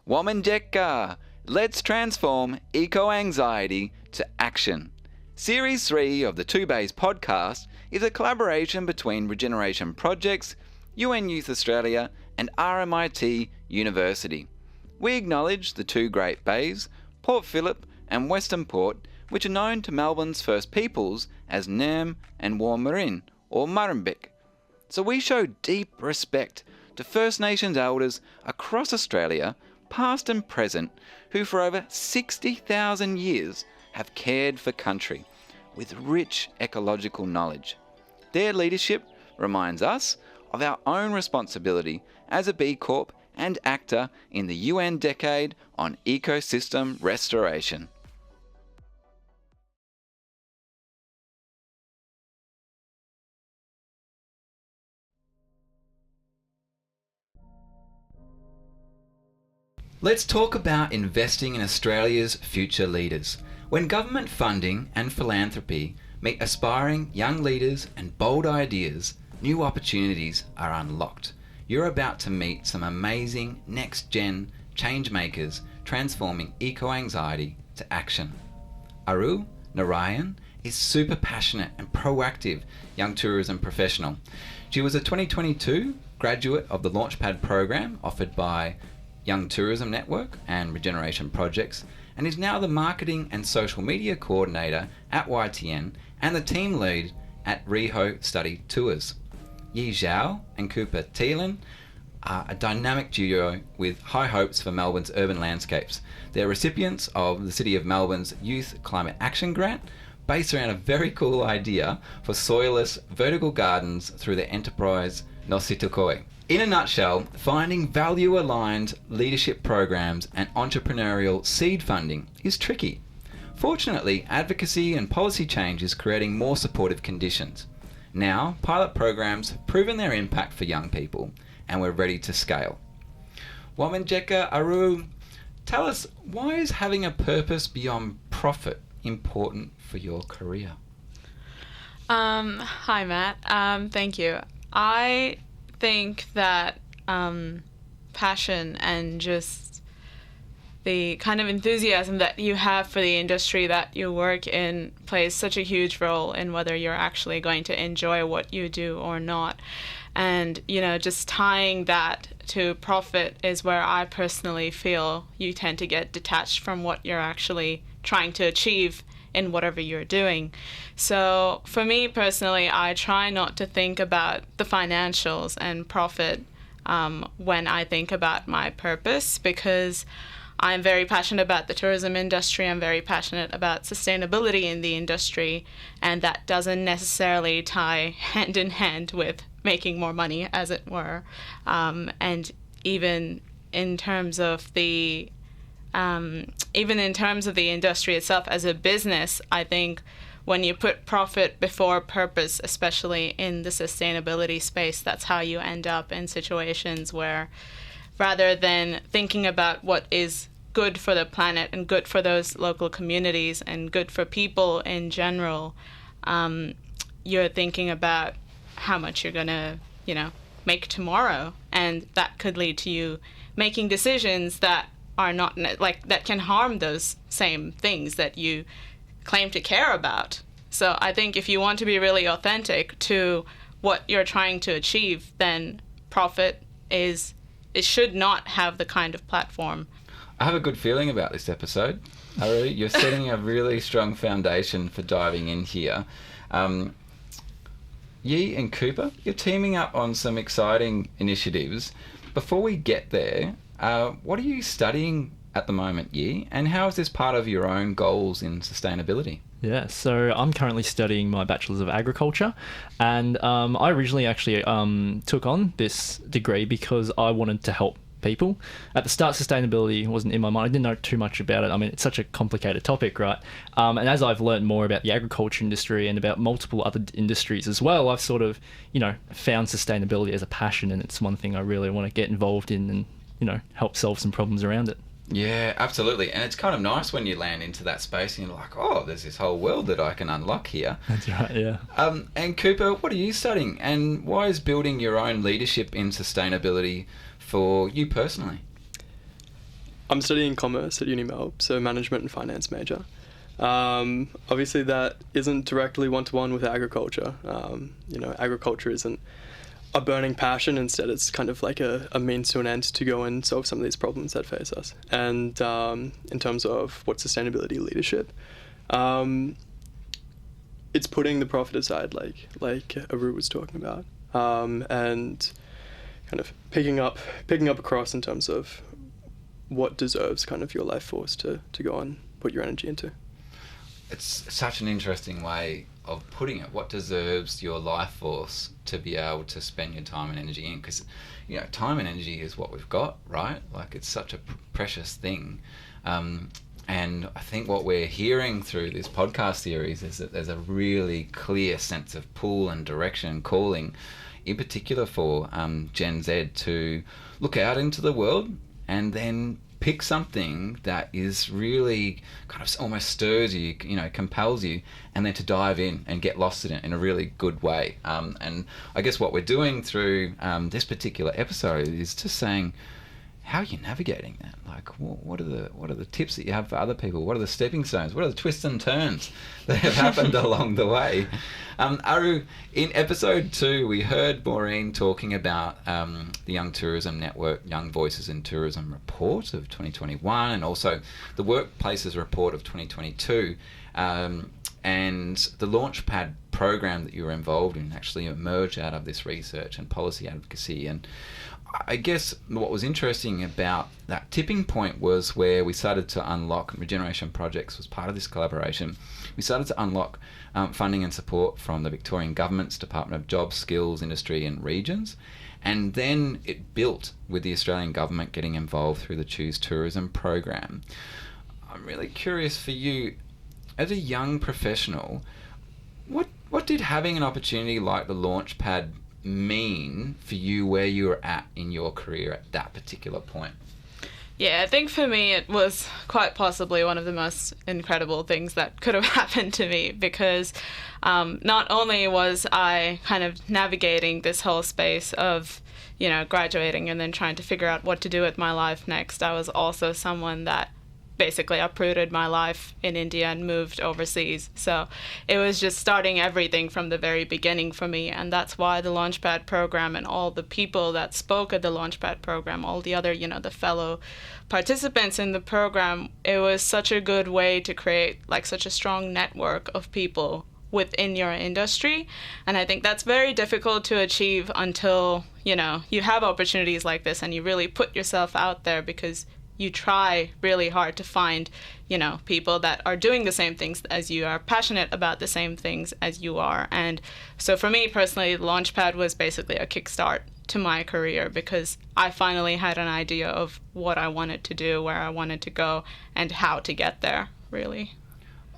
Womanjeka, let's transform eco-anxiety to action. Series 3 of the Two Bays podcast is a collaboration between Regeneration Projects, UN Youth Australia and RMIT University. We acknowledge the two Great Bays, Port Phillip and Western Port, which are known to Melbourne's First Peoples as Nerm and Warmarin or Murrumbik. So we show deep respect to First Nations elders across Australia, past and present, who for over 60,000 years have cared for country with rich ecological knowledge. Their leadership reminds us of our own responsibility as a B Corp and actor in the UN Decade on Ecosystem Restoration. Let's talk about investing in Australia's future leaders. When government funding and philanthropy meet aspiring young leaders and bold ideas, new opportunities are unlocked. You're about to meet some amazing next-gen change makers transforming eco-anxiety to action. Aru Narayan is super passionate and proactive young tourism professional. She was a 2022 graduate of the Launchpad program offered by Young Tourism Network and Regeneration Projects, and is now the marketing and social media coordinator at YTN and the team lead at Reeho Study Tours. Zhao and Tealen are a dynamic duo with high hopes for Melbourne's urban landscapes. They're recipients of the City of Melbourne's Youth Climate Action Grant, based around a very cool idea for soilless vertical gardens through their enterprise Gnositukoi. In a nutshell, finding value-aligned leadership programs and entrepreneurial seed funding is tricky. Fortunately, advocacy and policy change is creating more supportive conditions. Now, pilot programs have proven their impact for young people, and we're ready to scale. Womanjeka, Aru, tell us, why is having a purpose beyond profit important for your career? Hi, Matt. Thank you. I think that passion and just the kind of enthusiasm that you have for the industry that you work in plays such a huge role in whether you're actually going to enjoy what you do or not. And, just tying that to profit is where I personally feel you tend to get detached from what you're actually trying to achieve in whatever you're doing. So for me personally, I try not to think about the financials and profit when I think about my purpose, because I'm very passionate about the tourism industry. I'm very passionate about sustainability in the industry, and that doesn't necessarily tie hand in hand with making more money, as it were. And even in terms of the industry itself as a business, I think when you put profit before purpose, especially in the sustainability space, that's how you end up in situations where, rather than thinking about what is good for the planet and good for those local communities and good for people in general, you're thinking about how much you're going to, make tomorrow. And that could lead to you making decisions that are not that can harm those same things that you claim to care about. So I think if you want to be really authentic to what you're trying to achieve, then profit it should not have the kind of platform. I have a good feeling about this episode. Aru, you're setting a really strong foundation for diving in here. Yi and Cooper, you're teaming up on some exciting initiatives. Before we get there, what are you studying at the moment, Yi, and how is this part of your own goals in sustainability? Yeah, so I'm currently studying my Bachelor's of Agriculture, and I originally actually took on this degree because I wanted to help people. At the start, sustainability wasn't in my mind. I didn't know too much about it. I mean, it's such a complicated topic, right? And as I've learned more about the agriculture industry and about multiple other industries as well, I've sort of, found sustainability as a passion, and it's one thing I really want to get involved in and, help solve some problems around it. Yeah, absolutely. And it's kind of nice when you land into that space and you're like, oh, there's this whole world that I can unlock here. That's right, yeah. And Cooper, what are you studying? And why is building your own leadership in sustainability for you personally? I'm studying commerce at Uni Melb, so management and finance major. Obviously that isn't directly one-to-one with agriculture. Agriculture isn't a burning passion. Instead, it's kind of like a means to an end to go and solve some of these problems that face us. And in terms of what sustainability leadership, it's putting the profit aside, like Aru was talking about, and kind of picking up across in terms of what deserves kind of your life force to go and put your energy into. It's such an interesting way of putting it. What deserves your life force to be able to spend your time and energy in? Because, time and energy is what we've got, right? Like, it's such a precious thing. And I think what we're hearing through this podcast series is that there's a really clear sense of pull and direction, calling, in particular for Gen Z, to look out into the world and then pick something that is really kind of almost stirs you, compels you, and then to dive in and get lost in it in a really good way. And I guess what we're doing through this particular episode is just saying, how are you navigating that? Like, what are the tips that you have for other people? What are the stepping stones? What are the twists and turns that have happened along the way? Aru, in episode 2, we heard Maureen talking about the Young Tourism Network, Young Voices in Tourism report of 2021, and also the Workplaces report of 2022, and the Launchpad program that you were involved in actually emerged out of this research and policy advocacy. And I guess what was interesting about that tipping point was where we started to unlock, Regeneration Projects was part of this collaboration, we started to unlock funding and support from the Victorian Government's Department of Jobs, Skills, Industry and Regions. And then it built with the Australian Government getting involved through the Choose Tourism program. I'm really curious for you, as a young professional, what did having an opportunity like the Launchpad mean for you where you were at in your career at that particular point? Yeah, I think for me it was quite possibly one of the most incredible things that could have happened to me, because not only was I kind of navigating this whole space of, graduating and then trying to figure out what to do with my life next, I was also someone that basically uprooted my life in India and moved overseas. So it was just starting everything from the very beginning for me. And that's why the Launchpad program and all the people that spoke at the Launchpad program, all the other, the fellow participants in the program, it was such a good way to create like such a strong network of people within your industry. And I think that's very difficult to achieve until, you have opportunities like this and you really put yourself out there, because you try really hard to find, people that are doing the same things as you, are passionate about the same things as you are. And so for me personally, Launchpad was basically a kickstart to my career, because I finally had an idea of what I wanted to do, where I wanted to go, and how to get there, really.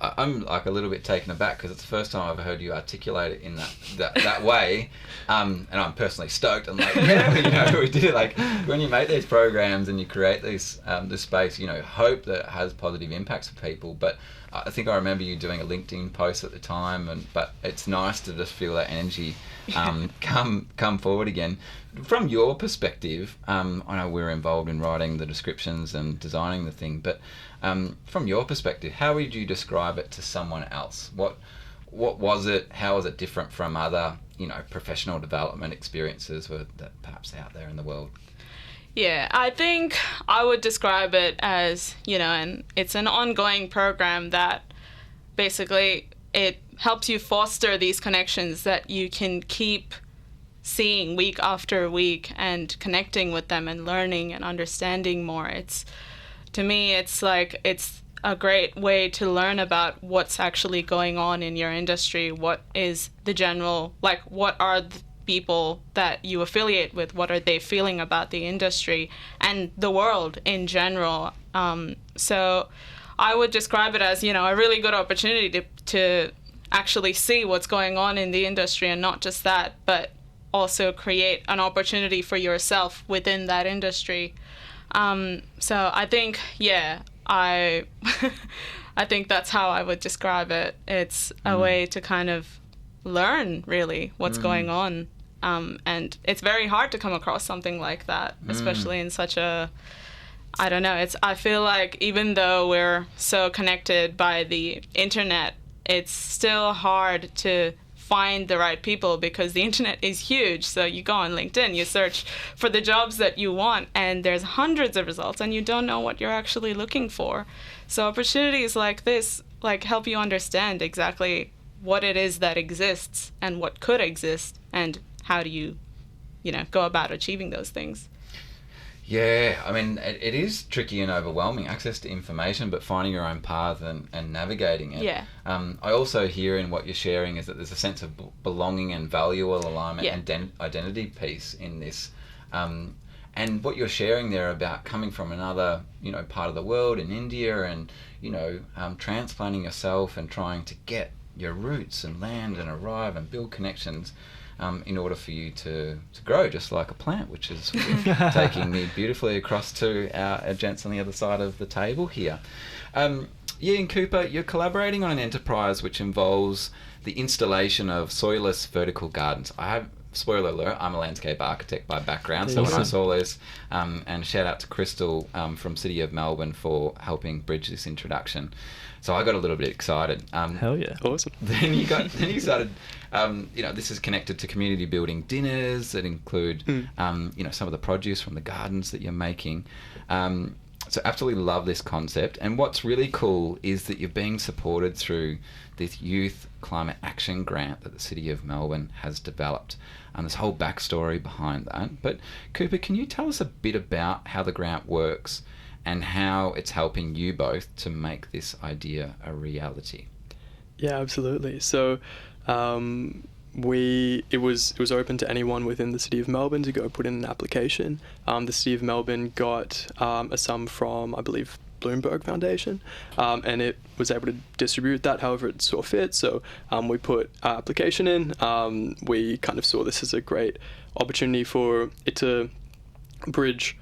I'm like a little bit taken aback, because it's the first time I've heard you articulate it in that way, and I'm personally stoked. I'm like, yeah, we did it. Like, when you make these programs and you create this space, hope that it has positive impacts for people. But I think I remember you doing a LinkedIn post at the time, but it's nice to just feel that energy come forward again. From your perspective, I know we were involved in writing the descriptions and designing the thing, but from your perspective, how would you describe it to someone else? What was it? How was it different from other, professional development experiences that perhaps out there in the world? Yeah, I think I would describe it as, and it's an ongoing program that basically it helps you foster these connections that you can keep seeing week after week and connecting with them and learning and understanding more. To me, it's a great way to learn about what's actually going on in your industry. What is the general, what are the people that you affiliate with? What are they feeling about the industry and the world in general? So I would describe it as, a really good opportunity to actually see what's going on in the industry, and not just that, but also create an opportunity for yourself within that industry. So I think, I think that's how I would describe it. It's a way to kind of learn really what's going on. And it's very hard to come across something like that, especially in such a I don't know. I feel like even though we're so connected by the internet, it's still hard to find the right people because the internet is huge. So you go on LinkedIn, you search for the jobs that you want, and there's hundreds of results, and you don't know what you're actually looking for. So opportunities like this like help you understand exactly what it is that exists and what could exist, and how do you go about achieving those things. Yeah, I mean, it is tricky and overwhelming, access to information, but finding your own path and navigating it. Yeah. I also hear in what you're sharing is that there's a sense of belonging and value alignment and identity piece in this. And what you're sharing there about coming from another, part of the world in India and, transplanting yourself and trying to get your roots and land and arrive and build connections in order for you to grow just like a plant, which is taking me beautifully across to our gents on the other side of the table here. Ian Cooper, you're collaborating on an enterprise which involves the installation of soilless vertical gardens. Spoiler alert, I'm a landscape architect by background, so when I saw this, and shout out to Crystal from City of Melbourne for helping bridge this introduction. So I got a little bit excited. Hell yeah. Awesome. Then you started, this is connected to community building dinners that include, some of the produce from the gardens that you're making. So absolutely love this concept. And what's really cool is that you're being supported through this Youth Climate Action Grant that the City of Melbourne has developed. And there's a whole backstory behind that. But Cooper, can you tell us a bit about how the grant works and how it's helping you both to make this idea a reality? Yeah, absolutely. So it was open to anyone within the City of Melbourne to go put in an application. The City of Melbourne got a sum from, I believe, Bloomberg Foundation, and it was able to distribute that however it saw fit. So we put our application in. We kind of saw this as a great opportunity for it to bridge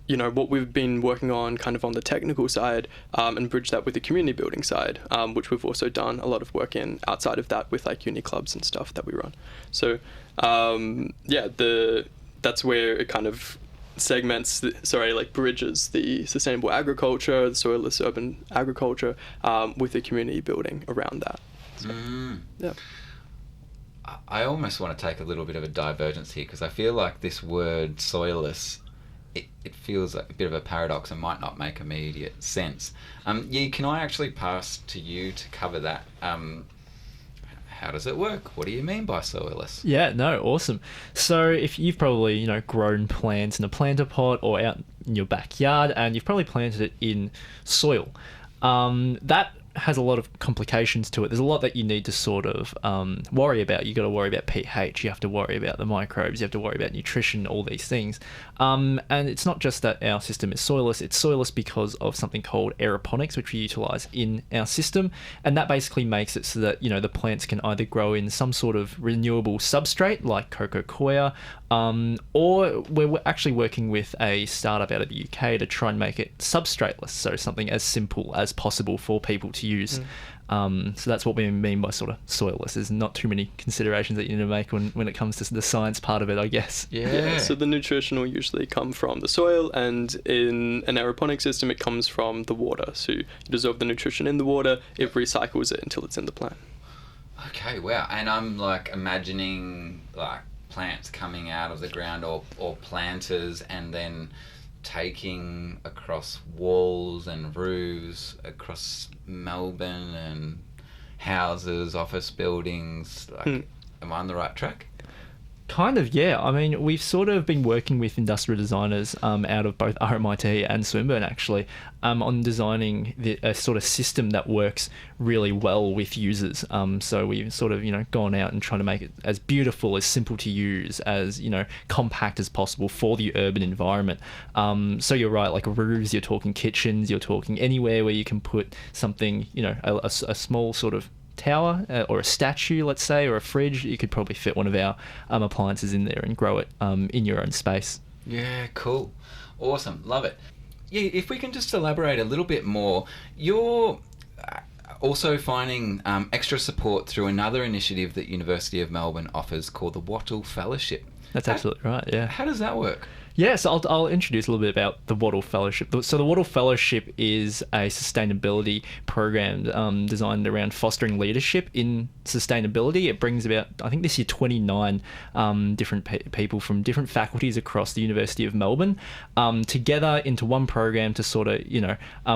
what we've been working on kind of on the technical side, and bridge that with the community building side, which we've also done a lot of work in outside of that with like uni clubs and stuff that we run. So that's where it kind of bridges the sustainable agriculture, the soilless urban agriculture, with the community building around that. So, yeah. I almost want to take a little bit of a divergence here because I feel like this word soilless, it feels like a bit of a paradox and might not make immediate sense. Can I actually pass to you to cover that? How does it work? What do you mean by soilless? Yeah, no, awesome. So if you've probably, grown plants in a planter pot or out in your backyard and you've probably planted it in soil, that has a lot of complications to it. There's a lot that you need to sort of worry about. You got to worry about pH, you have to worry about the microbes, you have to worry about nutrition, all these things. And it's not just that our system is soilless, it's soilless because of something called aeroponics, which we utilize in our system. And that basically makes it so that, the plants can either grow in some sort of renewable substrate like cocoa coir, or we're actually working with a startup out of the UK to try and make it substrateless, so something as simple as possible for people to use. So that's what we mean by sort of soilless. There's not too many considerations that you need to make when it comes to the science part of it, I guess. Yeah. So the nutrition will usually come from the soil, and in an aeroponic system it comes from the water. So you dissolve the nutrition in the water, it recycles it until it's in the plant. Okay, wow. And I'm like imagining like plants coming out of the ground or planters and then taking across walls and roofs across Melbourne and houses, office buildings. Am I on the right track? Kind of, yeah. I mean, we've sort of been working with industrial designers out of both RMIT and Swinburne, actually, on designing a sort of system that works really well with users. So we've sort of, gone out and trying to make it as beautiful, as simple to use, as, compact as possible for the urban environment. So you're right, like roofs, you're talking kitchens, you're talking anywhere where you can put something, a small sort of tower or a statue, let's say, or a fridge. You could probably fit one of our appliances in there and grow it in your own space. Yeah, cool. Awesome. Love it. Yeah, if we can just elaborate a little bit more, you're also finding extra support through another initiative that University of Melbourne offers called the Wattle Fellowship. That's absolutely right, yeah. How does that work? Yeah, so I'll introduce a little bit about the Wattle Fellowship. So the Wattle Fellowship is a sustainability program designed around fostering leadership in sustainability. It brings about, I think this year, 29 different people from different faculties across the University of Melbourne together into one program to sort of,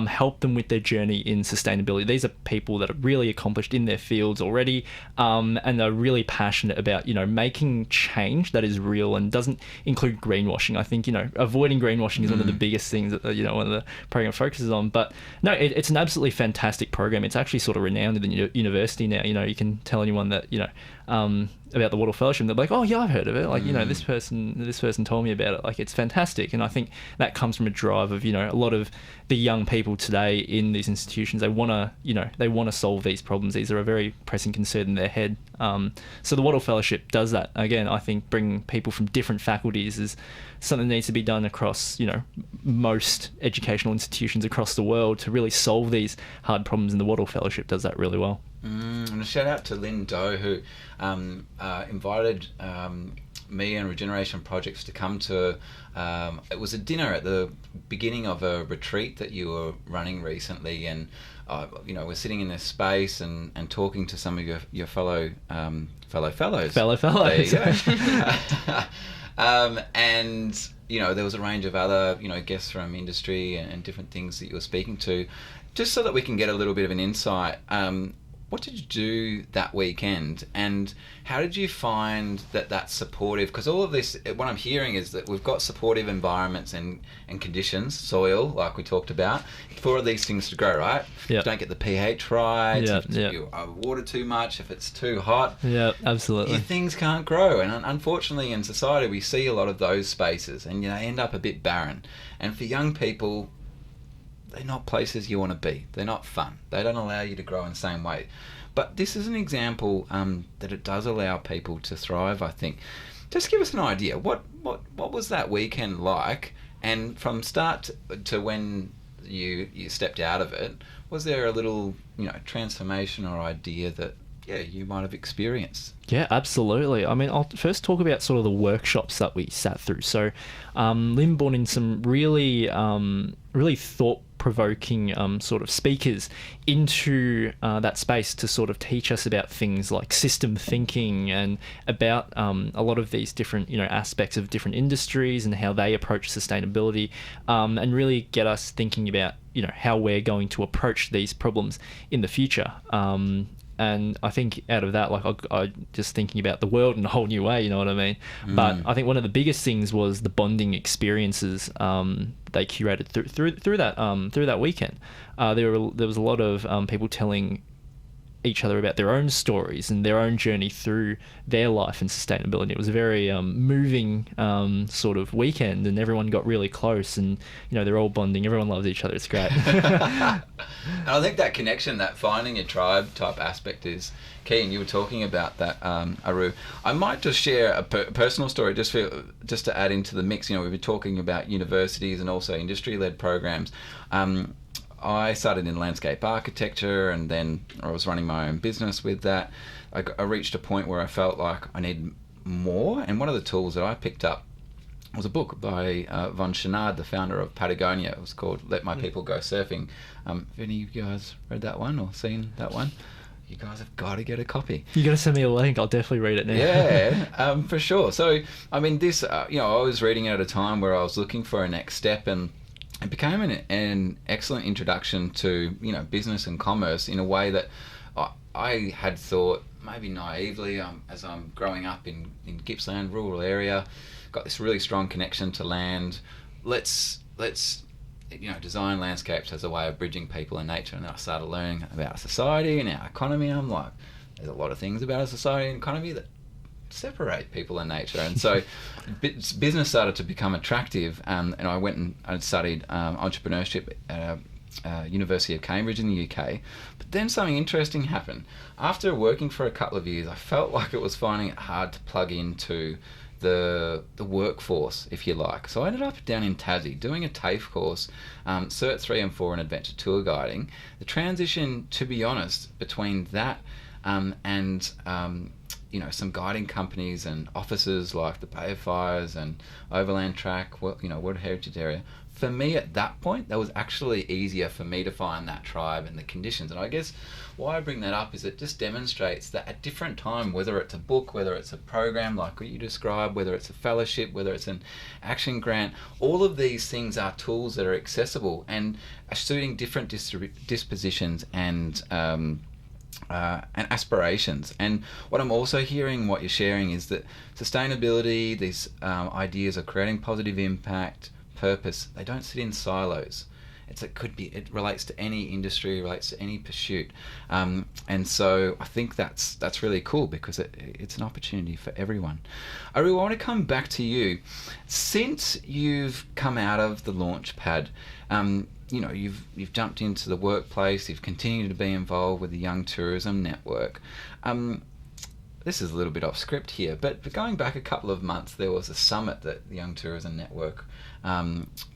help them with their journey in sustainability. These are people that are really accomplished in their fields already and are really passionate about, making change that is real and doesn't include greenwashing. I think, avoiding greenwashing is one of the biggest things that, one of the program focuses on. But no, it's an absolutely fantastic program. It's actually sort of renowned in the university now. You can tell anyone that, about the Wattle Fellowship, they're like, oh yeah, I've heard of it. Like, this person told me about it. Like, it's fantastic. And I think that comes from a drive of, a lot of the young people today in these institutions, they want to solve these problems. These are a very pressing concern in their head. So the Wattle Fellowship does that. Again, I think bringing people from different faculties is something that needs to be done across, most educational institutions across the world to really solve these hard problems, and the Wattle Fellowship does that really well. And a shout out to Lynn Doe, who invited me and Regeneration Projects to come to, it was a dinner at the beginning of a retreat that you were running recently, and we're sitting in this space and talking to some of your fellow fellows. There you go. And there was a range of other guests from industry and different things that you were speaking to, just so that we can get a little bit of an insight. What did you do that weekend, and how did you find that that's supportive? Because all of this, what I'm hearing is that we've got supportive environments and conditions, soil, like we talked about, for these things to grow, right? Yep. If you don't get the pH right, Yep. if you water too much, if it's too hot, Yeah, absolutely. things can't grow. And unfortunately in society we see a lot of those spaces, and they end up a bit barren. And for young people, they're not places you want to be. They're not fun. They don't allow you to grow in the same way. But this is an example that it does allow people to thrive, I think. Just give us an idea. What was that weekend like? And from start to when you stepped out of it, was there a little transformation or idea that you might have experienced? Yeah, absolutely. I mean, I'll first talk about sort of the workshops that we sat through. So, Lynn brought in some really thought-provoking sort of speakers into that space to sort of teach us about things like system thinking and about a lot of these different aspects of different industries and how they approach sustainability, and really get us thinking about how we're going to approach these problems in the future. And I think out of that, I just thinking about the world in a whole new way, you know what I mean? But I think one of the biggest things was the bonding experiences they curated through that weekend. There was a lot of people telling each other about their own stories and their own journey through their life and sustainability. It was a very moving sort of weekend, and everyone got really close, and they're all bonding. Everyone loves each other. It's great. And I think that connection, that finding a tribe type aspect is key. And you were talking about that, Aru. I might just share a personal story just to add into the mix. We've been talking about universities and also industry-led programs. I started in landscape architecture, and then I was running my own business with that. I reached a point where I felt like I need more, and one of the tools that I picked up was a book by Von Chenard, the founder of Patagonia. It was called Let My People Go Surfing. Have any of you guys read that one or seen that one? You guys have got to get a copy. You got to send me a link. I'll definitely read it now. Yeah, for sure. So, I mean, this, I was reading it at a time where I was looking for a next step, and it became an excellent introduction to business and commerce in a way that I had thought maybe naively as I'm growing up in Gippsland, rural area, got this really strong connection to land. Let's design landscapes as a way of bridging people and nature. And then I started learning about our society and our economy. I'm like, there's a lot of things about our society and economy that separate people and nature. And so business started to become attractive, and I went and I studied entrepreneurship at University of Cambridge in the UK. But then something interesting happened. After working for a couple of years, I felt like it was finding it hard to plug into the workforce, if you like. So I ended up down in Tassie doing a TAFE course, Cert 3 and 4 in adventure tour guiding. The transition, to be honest, between that and some guiding companies and offices like the Bay of Fires and Overland Track, World Heritage Area. For me at that point, that was actually easier for me to find that tribe and the conditions. And I guess why I bring that up is it just demonstrates that at different time, whether it's a book, whether it's a program like what you described, whether it's a fellowship, whether it's an action grant, all of these things are tools that are accessible and are suiting different dispositions and aspirations. And what I'm also hearing, what you're sharing, is that sustainability, these ideas of creating positive impact, purpose, they don't sit in silos. It relates to any industry, relates to any pursuit, and so I think that's really cool because it's an opportunity for everyone. Aru, I want to come back to you. Since you've come out of the Launchpad, you've jumped into the workplace, you've continued to be involved with the Young Tourism Network. This is a little bit off script here, but going back a couple of months, there was a summit that the Young Tourism Network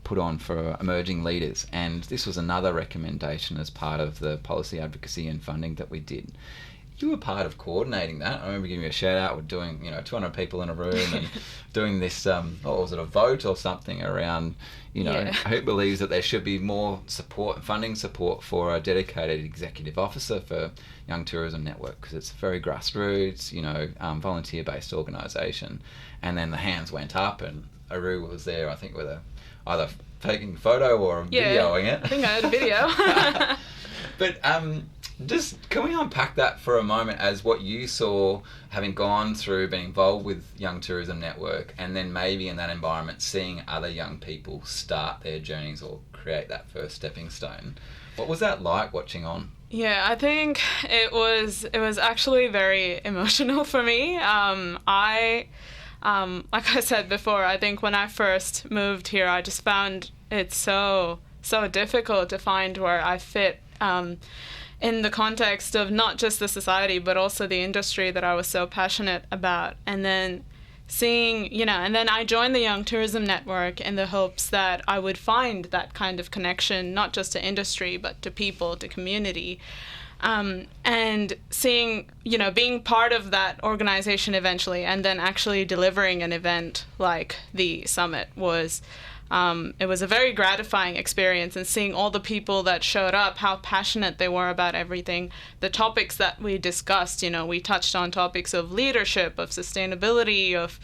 put on for emerging leaders, and this was another recommendation as part of the policy advocacy and funding that we did. You were part of coordinating that. I remember giving you a shout out with doing 200 people in a room and doing this what was it, a vote or something around who believes that there should be more support, funding support for a dedicated executive officer for Young Tourism Network, because it's a very grassroots, volunteer based organisation. And then the hands went up and Aru was there, I think, with either taking a photo or videoing it. I think I had a video. But just can we unpack that for a moment as what you saw, having gone through, being involved with Young Tourism Network, and then maybe in that environment seeing other young people start their journeys or create that first stepping stone. What was that like watching on? Yeah, I think it was actually very emotional for me. Like I said before, I think when I first moved here, I just found it so difficult to find where I fit in the context of not just the society, but also the industry that I was so passionate about. And then and then I joined the Young Tourism Network in the hopes that I would find that kind of connection, not just to industry, but to people, to community. And seeing, being part of that organization eventually, and then actually delivering an event like the summit was a very gratifying experience, and seeing all the people that showed up, how passionate they were about everything, the topics that we discussed. We touched on topics of leadership, of sustainability, of,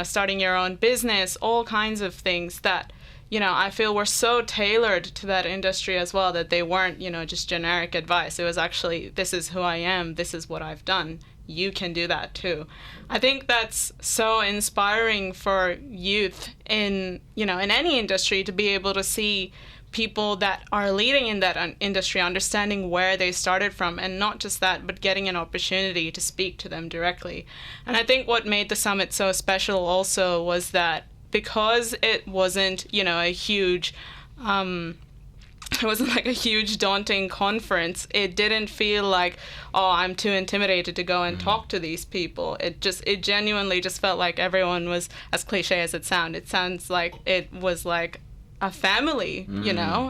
starting your own business, all kinds of things that, I feel were so tailored to that industry as well, that they weren't, just generic advice. It was actually, this is who I am, this is what I've done. You can do that too. I think that's so inspiring for youth in any industry, to be able to see people that are leading in that industry, understanding where they started from, and not just that, but getting an opportunity to speak to them directly. And I think what made the summit so special also was that because it wasn't, a huge, it wasn't like a huge daunting conference. It didn't feel like, oh, I'm too intimidated to go and talk to these people. It genuinely just felt like everyone was, as cliche as it sounds like it was like a family,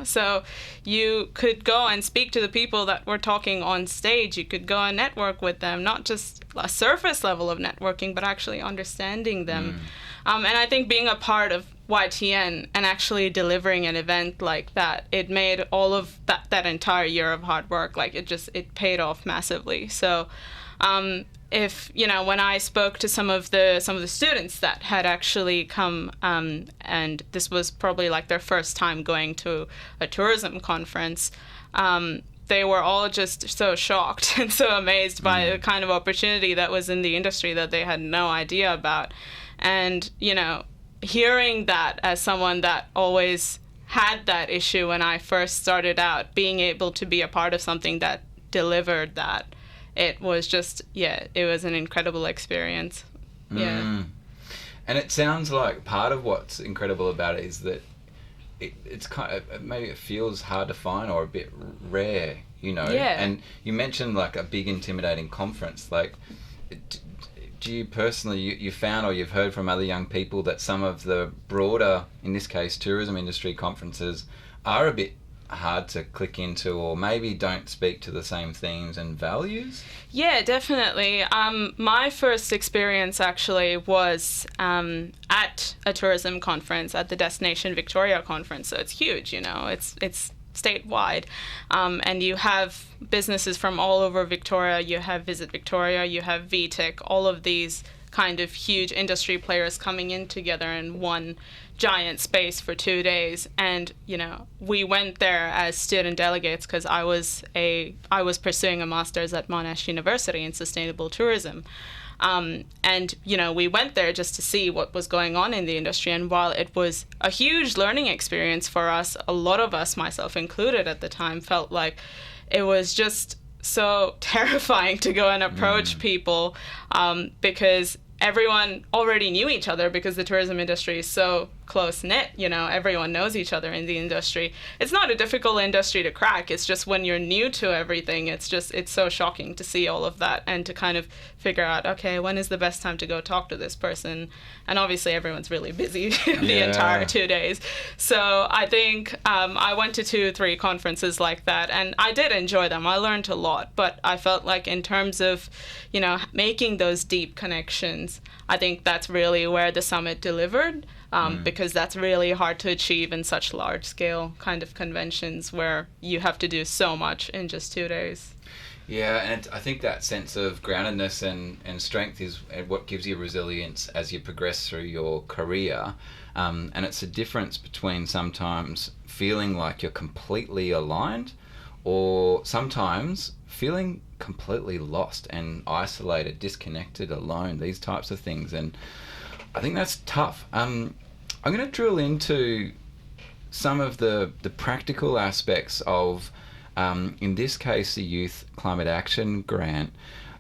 So you could go and speak to the people that were talking on stage. You could go and network with them, not just a surface level of networking, but actually understanding them. And I think being a part of YTN and actually delivering an event like that, it made all of that entire year of hard work, like it paid off massively. So if when I spoke to some of the students that had actually come, and this was probably like their first time going to a tourism conference, they were all just so shocked and so amazed by the kind of opportunity that was in the industry that they had no idea about. And, hearing that as someone that always had that issue when I first started out, being able to be a part of something that delivered that, it was just, it was an incredible experience. Yeah. And it sounds like part of what's incredible about it is that it's kind of, maybe it feels hard to find or a bit rare, Yeah. And you mentioned like a big intimidating conference, like, do you personally, you found or you've heard from other young people that some of the broader, in this case, tourism industry conferences are a bit hard to click into, or maybe don't speak to the same themes and values? Yeah, definitely. My first experience actually was at a tourism conference, at the Destination Victoria conference. So it's huge, you know, it's statewide. And you have businesses from all over Victoria. You have Visit Victoria, you have VTech, all of these kind of huge industry players coming in together in one giant space for 2 days. And you know, we went there as student delegates because I was pursuing a master's at Monash University in sustainable tourism. And you know, we went there just to see what was going on in the industry, and while it was a huge learning experience for us, a lot of us, myself included at the time, felt like it was just so terrifying to go and approach people, because everyone already knew each other, because the tourism industry is so close-knit, you know, everyone knows each other in the industry. It's not a difficult industry to crack, it's just when you're new to everything, it's so shocking to see all of that and to kind of figure out, okay, when is the best time to go talk to this person? And obviously everyone's really busy the entire 2 days. So I think I went to 2-3 conferences like that, and I did enjoy them. I learned a lot, but I felt like in terms of, you know, making those deep connections, I think that's really where the summit delivered, because that's really hard to achieve in such large scale kind of conventions where you have to do so much in just 2 days. Yeah, and I think that sense of groundedness and strength is what gives you resilience as you progress through your career. And it's a difference between sometimes feeling like you're completely aligned, or sometimes feeling completely lost and isolated, disconnected, alone, these types of things. And I think that's tough. I'm going to drill into some of the practical aspects of, in this case, the Youth Climate Action Grant,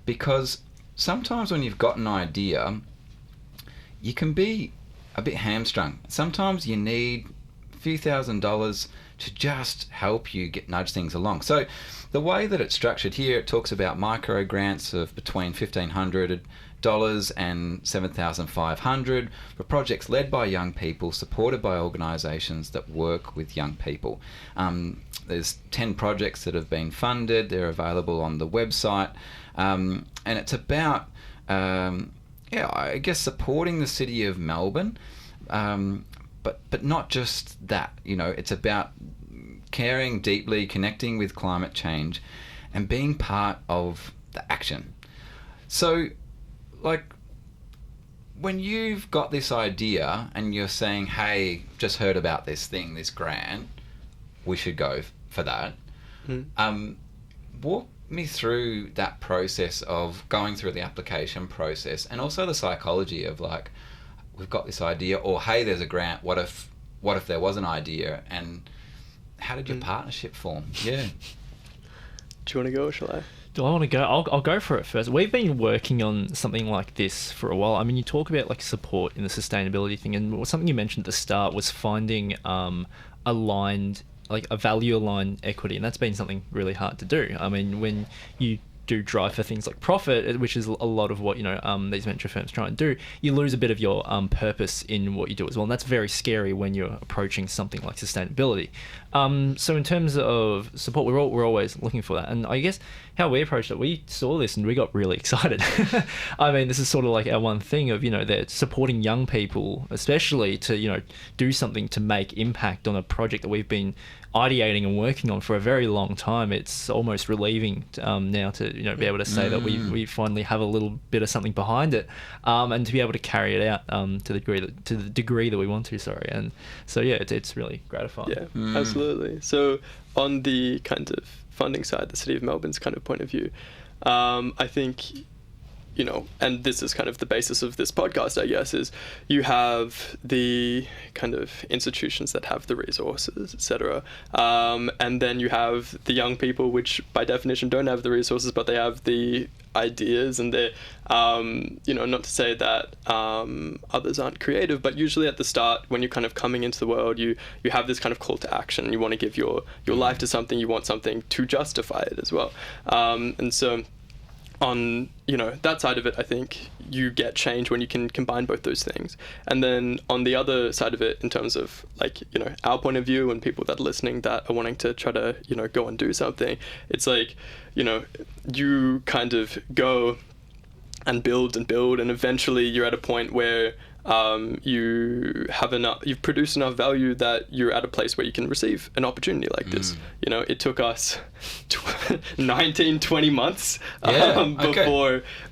because sometimes when you've got an idea, you can be a bit hamstrung. Sometimes you need a few $1,000s to just help you nudge things along. So the way that it's structured here, it talks about micro grants of between $1,500 and $7,500 for projects led by young people, supported by organisations that work with young people. There's 10 projects that have been funded. They're available on the website, and it's about I guess supporting the city of Melbourne, but not just that. You know, it's about caring deeply, connecting with climate change, and being part of the action. So, like, when you've got this idea and you're saying, hey, just heard about this thing, this grant, we should go for that. Walk me through that process of going through the application process, and also the psychology of, like, we've got this idea, or hey, there's a grant, what if there was an idea, and how did your partnership form? Yeah. Do you want to go, or shall I? Do I want to go? I'll go for it first. We've been working on something like this for a while. I mean, you talk about like support in the sustainability thing, and something you mentioned at the start was finding aligned, like a value aligned equity, and that's been something really hard to do. I mean, when you do drive for things like profit, which is a lot of what, you know, these venture firms try and do, you lose a bit of your purpose in what you do as well, and that's very scary when you're approaching something like sustainability. So in terms of support, we're always looking for that, and I guess how we approached it, we saw this and we got really excited. I mean, this is sort of like our one thing of, you know, they're supporting young people, especially to, you know, do something to make impact on a project that we've been ideating and working on for a very long time. It's almost relieving now to, you know, be able to say that we finally have a little bit of something behind it, and to be able to carry it out to the degree that we want to. Sorry, and so yeah, it's really gratifying. Yeah, absolutely. So on the kind of funding side, the City of Melbourne's kind of point of view, I think, you know, and this is kind of the basis of this podcast, I guess, is you have the kind of institutions that have the resources, etc. And then you have the young people, which by definition don't have the resources, but they have the ideas, and they're, you know, not to say that others aren't creative, but usually at the start, when you're kind of coming into the world, you have this kind of call to action. You want to give your life to something, you want something to justify it as well. And so on, you know, that side of it, I think you get change when you can combine both those things. And then on the other side of it, in terms of like, you know, our point of view and people that are listening that are wanting to try to, you know, go and do something, it's like, you know, you kind of go and build, and eventually you're at a point where you've produced enough value that you're at a place where you can receive an opportunity like this. You know, it took us 19, 20 months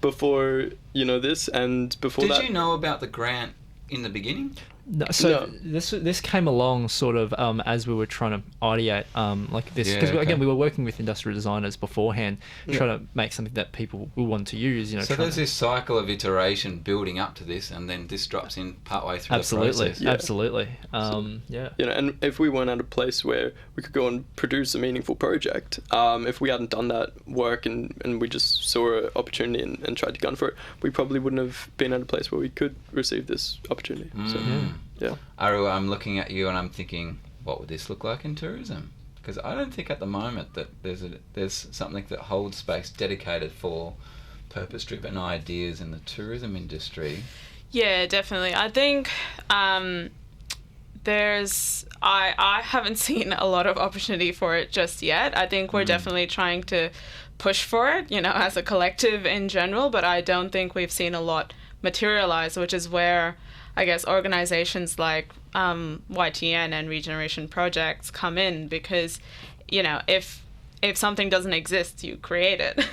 before, you know, this, and before that. Did you know about the grant in the beginning? No, so this came along sort of as we were trying to ideate like this, because again we were working with industrial designers beforehand, trying to make something that people will want to use. You know, so there's this cycle of iteration building up to this, and then this drops in partway through the process. Absolutely. You know, and if we weren't at a place where we could go and produce a meaningful project, if we hadn't done that work and we just saw an opportunity and tried to gun for it, we probably wouldn't have been at a place where we could receive this opportunity. So, yeah. Aru, I'm looking at you and I'm thinking, what would this look like in tourism? Because I don't think at the moment that there's something that holds space dedicated for purpose-driven ideas in the tourism industry. Yeah, definitely. I think I haven't seen a lot of opportunity for it just yet. I think we're definitely trying to push for it, you know, as a collective in general, but I don't think we've seen a lot materialize, which is where I guess organizations like YTN and Regeneration projects come in, because, you know, if something doesn't exist, you create it.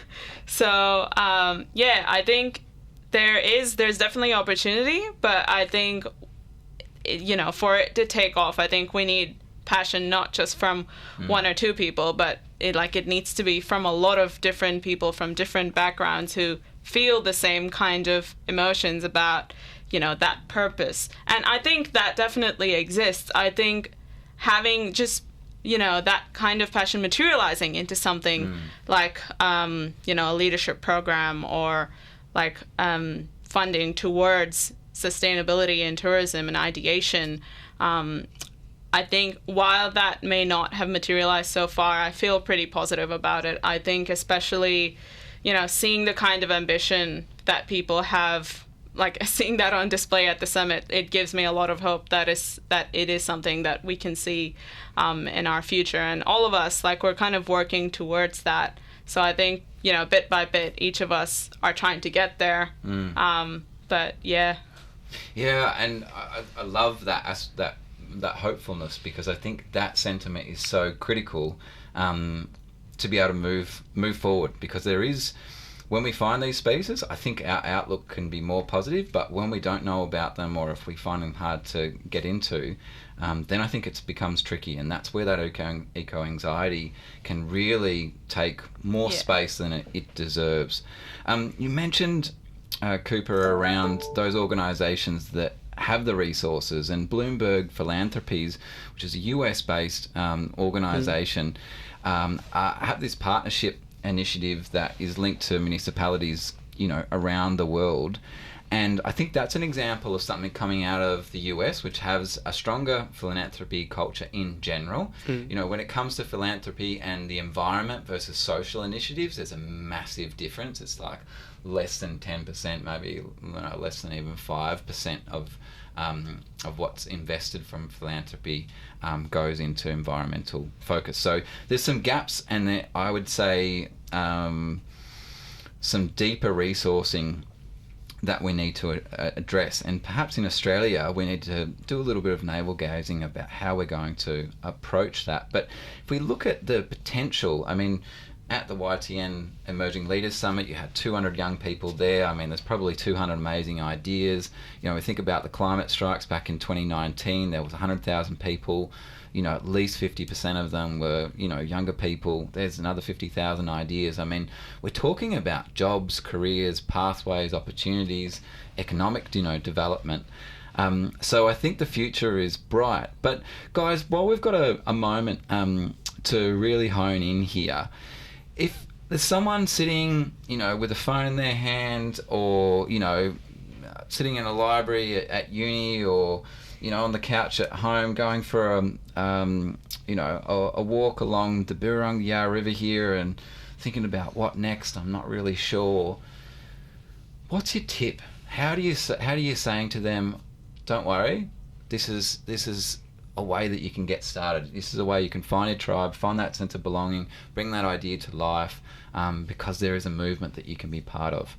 So I think there's definitely opportunity, but I think, you know, for it to take off, I think we need passion not just from one or two people, but it needs to be from a lot of different people from different backgrounds who feel the same kind of emotions about, you know, that purpose. And I think that definitely exists. I think having just, you know, that kind of passion materializing into something like, you know, a leadership program or like funding towards sustainability in tourism and ideation. I think while that may not have materialized so far, I feel pretty positive about it. I think especially, you know, seeing the kind of ambition that people have, like seeing that on display at the summit, it gives me a lot of hope that it is something that we can see in our future. And all of us, like, we're kind of working towards that. So I think, you know, bit by bit, each of us are trying to get there. But yeah. Yeah, and I love that hopefulness, because I think that sentiment is so critical to be able to move forward, because there is, when we find these spaces, I think our outlook can be more positive, but when we don't know about them, or if we find them hard to get into, then I think it becomes tricky, and that's where that eco-anxiety can really take more space than it deserves. You mentioned, Cooper, around those organisations that have the resources, and Bloomberg Philanthropies, which is a US-based organisation, have this partnership initiative that is linked to municipalities, you know, around the world. And I think that's an example of something coming out of the US, which has a stronger philanthropy culture in general. You know, when it comes to philanthropy and the environment versus social initiatives, there's a massive difference. It's like less than 10%, maybe less than even 5% of what's invested from philanthropy goes into environmental focus. So there's some gaps, and I would say some deeper resourcing that we need to address. And perhaps in Australia, we need to do a little bit of navel gazing about how we're going to approach that. But if we look at the potential, I mean, at the YTN Emerging Leaders Summit, you had 200 young people there. I mean, there's probably 200 amazing ideas. You know, we think about the climate strikes back in 2019, there was 100,000 people. You know, at least 50% of them were, you know, younger people. There's another 50,000 ideas. I mean, we're talking about jobs, careers, pathways, opportunities, economic, you know, development. So I think the future is bright. But guys, while we've got a moment to really hone in here, if there's someone sitting, you know, with a phone in their hand, or, you know, sitting in a library at uni, or, you know, on the couch at home, going for you know, a walk along the Burrungyar River here, and thinking about what next, I'm not really sure. What's your tip? How do you saying to them, don't worry, this is a way that you can get started. This is a way you can find your tribe, find that sense of belonging, bring that idea to life, because there is a movement that you can be part of.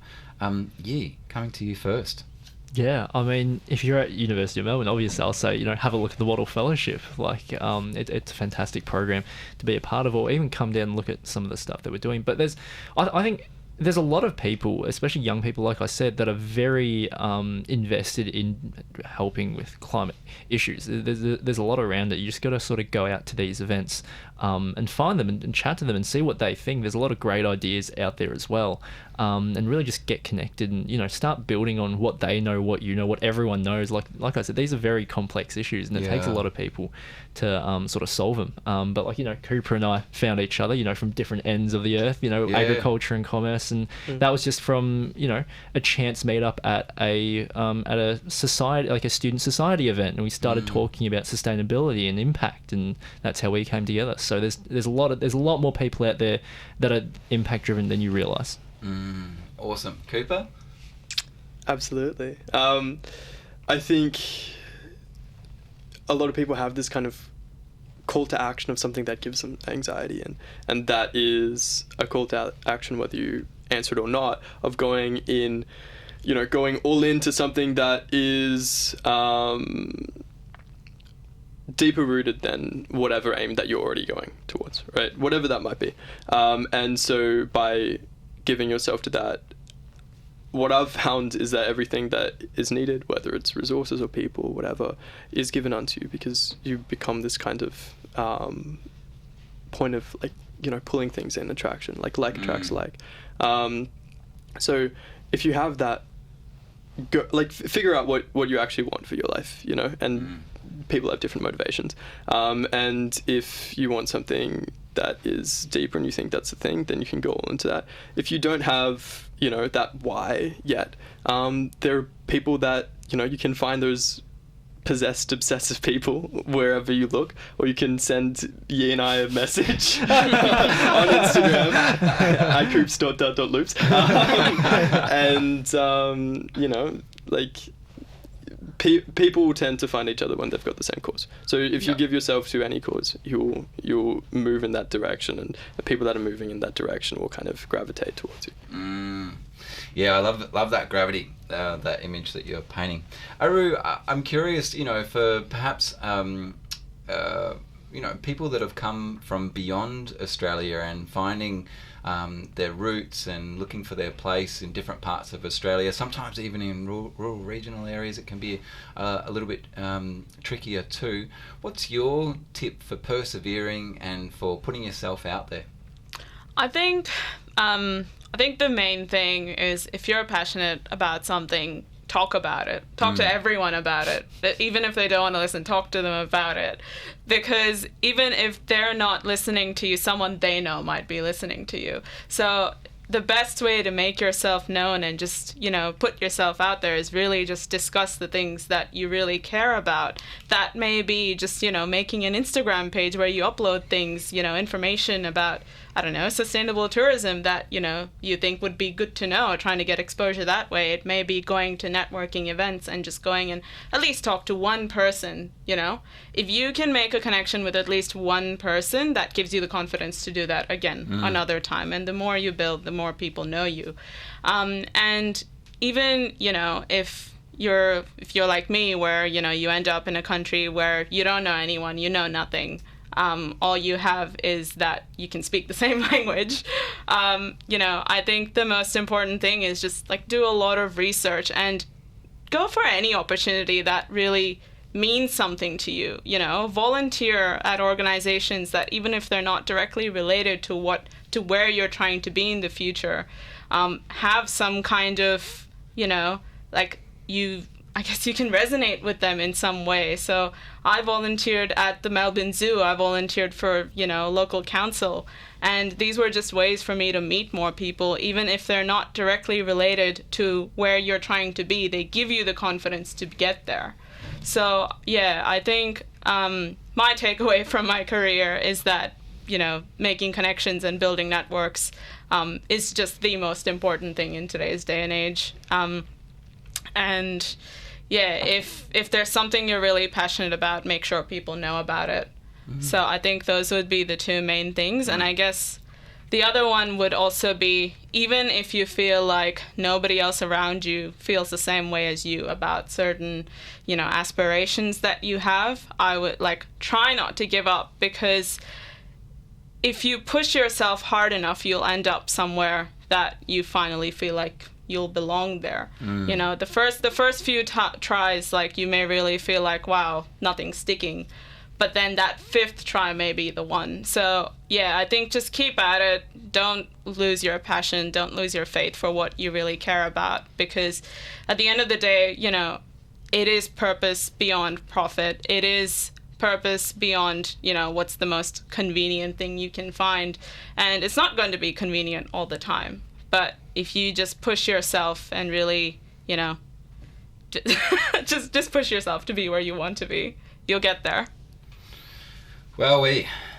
Yi, coming to you first. Yeah, I mean, if you're at University of Melbourne, obviously I'll say, have a look at the Waddle Fellowship. Like, it's a fantastic program to be a part of, or even come down and look at some of the stuff that we're doing. But I think there's a lot of people, especially young people, like I said, that are very invested in helping with climate issues. There's a lot around it. You just got to sort of go out to these events and find them and chat to them and see what they think. There's a lot of great ideas out there as well. And really just get connected and, start building on what they know, what you know, what everyone knows. Like I said, these are very complex issues, and it takes a lot of people to sort of solve them. But Cooper and I found each other, from different ends of the earth, agriculture and commerce. And that was just from, a chance meetup at a society, like a student society event. And we started talking about sustainability and impact, and that's how we came together. So there's a lot more people out there that are impact driven than you realize. Awesome. Cooper? Absolutely. I think a lot of people have this kind of call to action of something that gives them anxiety, and that is a call to action, whether you answer it or not, of going all into something that is deeper rooted than whatever aim that you're already going towards, right? Whatever that might be. And so by giving yourself to that, what I've found is that everything that is needed, whether it's resources or people or whatever, is given unto you, because you become this kind of point of pulling things in, attraction, like attracts like. So if you have that, figure out what you actually want for your life, and people have different motivations. And if you want something that is deeper and you think that's the thing, then you can go all into that. If you don't have, that why yet, there are people that, you can find those possessed, obsessive people wherever you look, or you can send Yi and I a message on Instagram at coops.loops. People tend to find each other when they've got the same cause. So if you give yourself to any cause, you'll move in that direction, and the people that are moving in that direction will kind of gravitate towards you. Yeah, I love that gravity, that image that you're painting. Aru, I'm curious, for perhaps people that have come from beyond Australia and finding their roots and looking for their place in different parts of Australia, sometimes even in rural regional areas it can be a little bit trickier too. What's your tip for persevering and for putting yourself out there? I think the main thing is, if you're passionate about something, talk about it. Talk to everyone about it. Even if they don't want to listen, talk to them about it. Because even if they're not listening to you, someone they know might be listening to you. So the best way to make yourself known and just, put yourself out there is really just discuss the things that you really care about. That may be just, making an Instagram page where you upload things, information about, sustainable tourism that, you think would be good to know, trying to get exposure that way. It may be going to networking events and just going and at least talk to one person, If you can make a connection with at least one person, that gives you the confidence to do that again another time. And the more you build, the more people know you. And even, if you're like me, where, you end up in a country where you don't know anyone, you know nothing. All you have is that you can speak the same language. I think the most important thing is just do a lot of research and go for any opportunity that really means something to you. Volunteer at organizations that, even if they're not directly related to where you're trying to be in the future, have some kind of, I guess you can resonate with them in some way. So I volunteered at the Melbourne Zoo. I volunteered for, local council. And these were just ways for me to meet more people, even if they're not directly related to where you're trying to be. They give you the confidence to get there. So, yeah, I think my takeaway from my career is that, making connections and building networks is just the most important thing in today's day and age. And yeah, if there's something you're really passionate about, make sure people know about it. So I think those would be the two main things. And I guess the other one would also be, even if you feel like nobody else around you feels the same way as you about certain, aspirations that you have, I would try not to give up, because if you push yourself hard enough, you'll end up somewhere that you finally feel like you'll belong there. The first few tries, you may really feel like, wow, nothing's sticking. But then that fifth try may be the one. So yeah, I think just keep at it. Don't lose your passion. Don't lose your faith for what you really care about. Because at the end of the day, it is purpose beyond profit. It is purpose beyond, what's the most convenient thing you can find. And it's not going to be convenient all the time. But if you just push yourself and really, just push yourself to be where you want to be, you'll get there. Well,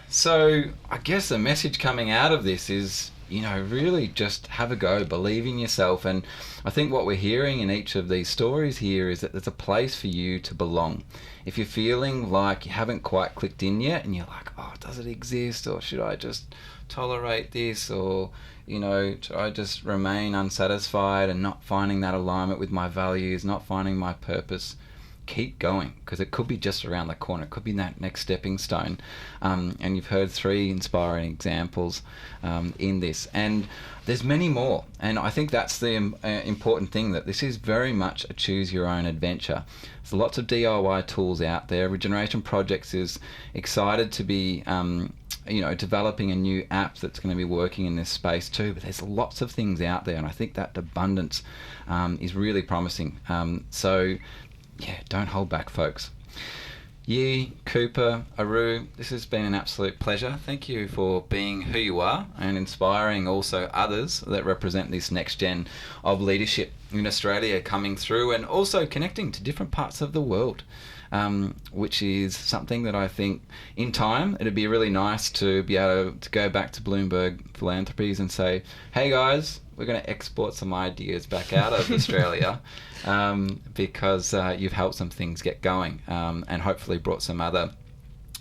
so I guess the message coming out of this is, really just have a go, believe in yourself. And I think what we're hearing in each of these stories here is that there's a place for you to belong. If you're feeling like you haven't quite clicked in yet and you're like, oh, does it exist? Or should I just tolerate this? Or, should I just remain unsatisfied and not finding that alignment with my values, not finding my purpose? Keep going, because it could be just around the corner. It could be that next stepping stone. And you've heard 3 inspiring examples in this, and there's many more. And I think that's the important thing, that this is very much a choose your own adventure. There's lots of DIY tools out there. Regeneration Projects is excited to be developing a new app that's going to be working in this space too. But there's lots of things out there, and I think that abundance is really promising. So yeah, don't hold back, folks. Yi, Cooper, Aru, this has been an absolute pleasure. Thank you for being who you are and inspiring also others that represent this next gen of leadership in Australia coming through, and also connecting to different parts of the world, which is something that I think in time it'd be really nice to be able to go back to Bloomberg Philanthropies and say, hey guys, we're going to export some ideas back out of Australia, because you've helped some things get going, and hopefully brought some other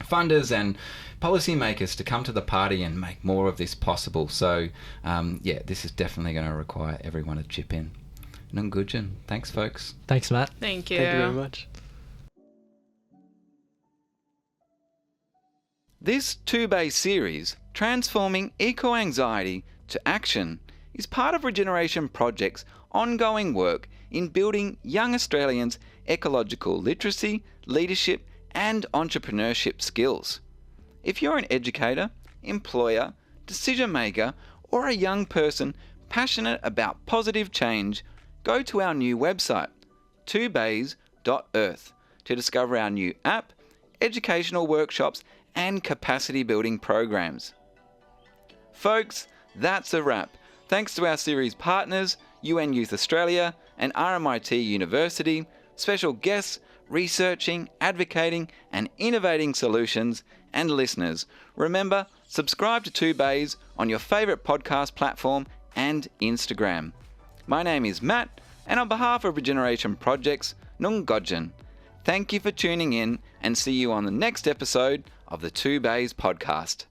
funders and policymakers to come to the party and make more of this possible. So this is definitely going to require everyone to chip in. Nungujin, thanks folks. Thanks, Matt. Thank you. Thank you very much. This 2-Bay series, Transforming Eco-Anxiety to Action, is part of Regeneration Project's ongoing work in building young Australians' ecological literacy, leadership and entrepreneurship skills. If you're an educator, employer, decision maker or a young person passionate about positive change, go to our new website, 2bays.earth, to discover our new app, educational workshops and capacity building programs. Folks, that's a wrap. Thanks to our series partners, UN Youth Australia and RMIT University, special guests, researching, advocating and innovating solutions, and listeners. Remember, subscribe to 2Bays on your favourite podcast platform and Instagram. My name is Matt, and on behalf of Regeneration Projects, Nungojin. Thank you for tuning in, and see you on the next episode of the 2Bays podcast.